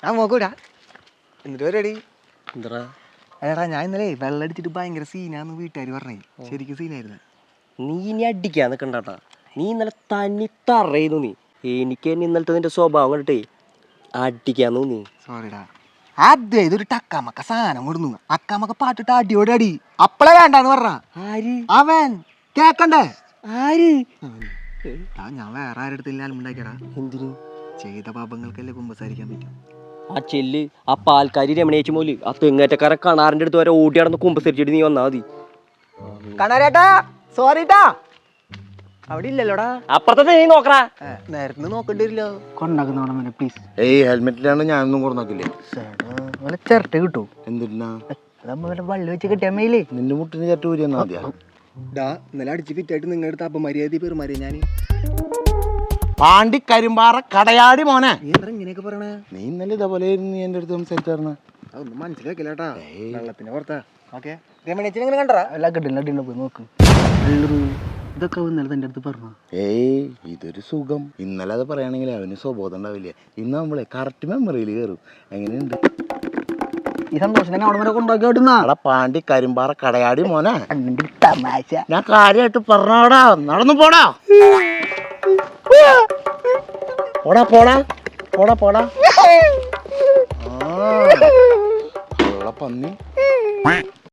ഞാൻ നോക്കൂടാ. എന്നിട്ട് പരിപാടി എന്താ? എടാ ഞാൻ ഇന്നലെ വെള്ളം അടിച്ചിട്ട് ഭയങ്കര സീനാന്ന് വീട്ടുകാർ പറഞ്ഞേ. ശരിക്കും സീനായിരുന്നു. നീ ഇനി അടിക്കാൻ നിൽക്കണ്ടാട്ടാ. നീ ഇന്നലെ തനി തറയുന്നു. നീ എനിക്ക് തന്നെ ഇന്നലത്തെ നിന്റെ സ്വഭാവം കണ്ടിട്ടേ അടിക്കാൻ തോന്നി. സോറിടാ. ആദ്യം ഇതൊരു ടക്കാമക്ക സാധനം കൊടുന്നു. അക്കാമക്ക പാട്ടിട്ട് അടിയോടെ അടി. അപ്പളേ വേണ്ടാന്ന് പറഞ്ഞ ആര്? അവൻ കേക്കണ്ടേ? ആര്? ഞാൻ വേറെ ആരെടുത്തില്ലാലും ഉണ്ടാക്കിയടാ. എന്തിനു? ചെയ്ത പാപങ്ങൾക്കല്ലേ കുമ്പസാരിക്കാൻ പറ്റും. ആ ചെല്ല് ആ പാൽക്കാരി രമണേച്ച് മോല് ആ തെങ്ങേറ്റക്കാരെ കണാറിന്റെ അടുത്ത് വരെ ഓടി നടന്ന് കുമ്പസരിച്ചിട്ട് നീ വന്നാ മതി. കണാരേട്ടാ സോറിട്ടാ. അവിടെ ഇല്ലല്ലോടാ. അപ്പുറത്തെ നീ നോക്കടാ. നേരത്തെ നോക്കേണ്ടി വരില്ലോ. കൊണ്ടാക്കുന്നോടെ പ്ലീസ്. ഹെൽമെറ്റിലാണ് ഞാനൊന്നും കൊടുക്കില്ലേ. ചിരട്ട കിട്ടൂ. എന്തിനാ? വള്ളി വെച്ച് കിട്ടിയ മേലേ നിന്റെ മുട്ടിന് ചേർട്ട് ഊരി എന്നാ മതിയാ. ഇന്നലെ അടിച്ച് ഫിറ്റായിട്ട് നിങ്ങളുടെ അടുത്ത് അപമര്യാദ പെരുമാറിയ ഞാൻ. പാണ്ടി കരിമ്പാറ കടയാടി മോനെ. നീ എന്താ ഇങ്ങനെയൊക്കെ പറയണേ? നീ ഇന്നലെ ഇതേപോലെ നീ എന്റെ അടുത്ത് സംസാരിച്ചായിരുന്ന. അതൊന്നും മനസ്സിലാക്കില്ലാട്ടാ. വെള്ളത്തിന്റെ പുറത്താ. ഓക്കെ രമണേച്ചിനെ കണ്ടറാ എല്ലാ കെട്ടിന്റെ പോയി നോക്ക്. ഇതൊക്കെ ഇന്നലെ തന്റെ അടുത്ത് പറഞ്ഞു. ഏയ് ഇതൊരു സുഖം. ഇന്നലെ അത് പറയുകയാണെങ്കിൽ അവന് സ്വബോധം ഉണ്ടാവില്ല. ഇന്ന് നമ്മളെ കറക്റ്റ് മെമ്മറിയിൽ കയറും. എങ്ങനെയുണ്ട് ഈ സന്തോഷം തന്നെ അവിടെ വരെ കൊണ്ടാക്കി വിടുന്ന പാണ്ടി കരിമ്പാറ കടയാടി മോനെ. തമാശ ഞാൻ കാര്യമായിട്ട് പറഞ്ഞോടാ. നടന്നു പോടാ പോടാ പോടാ പോടാ പോടാ. ആ പന്നി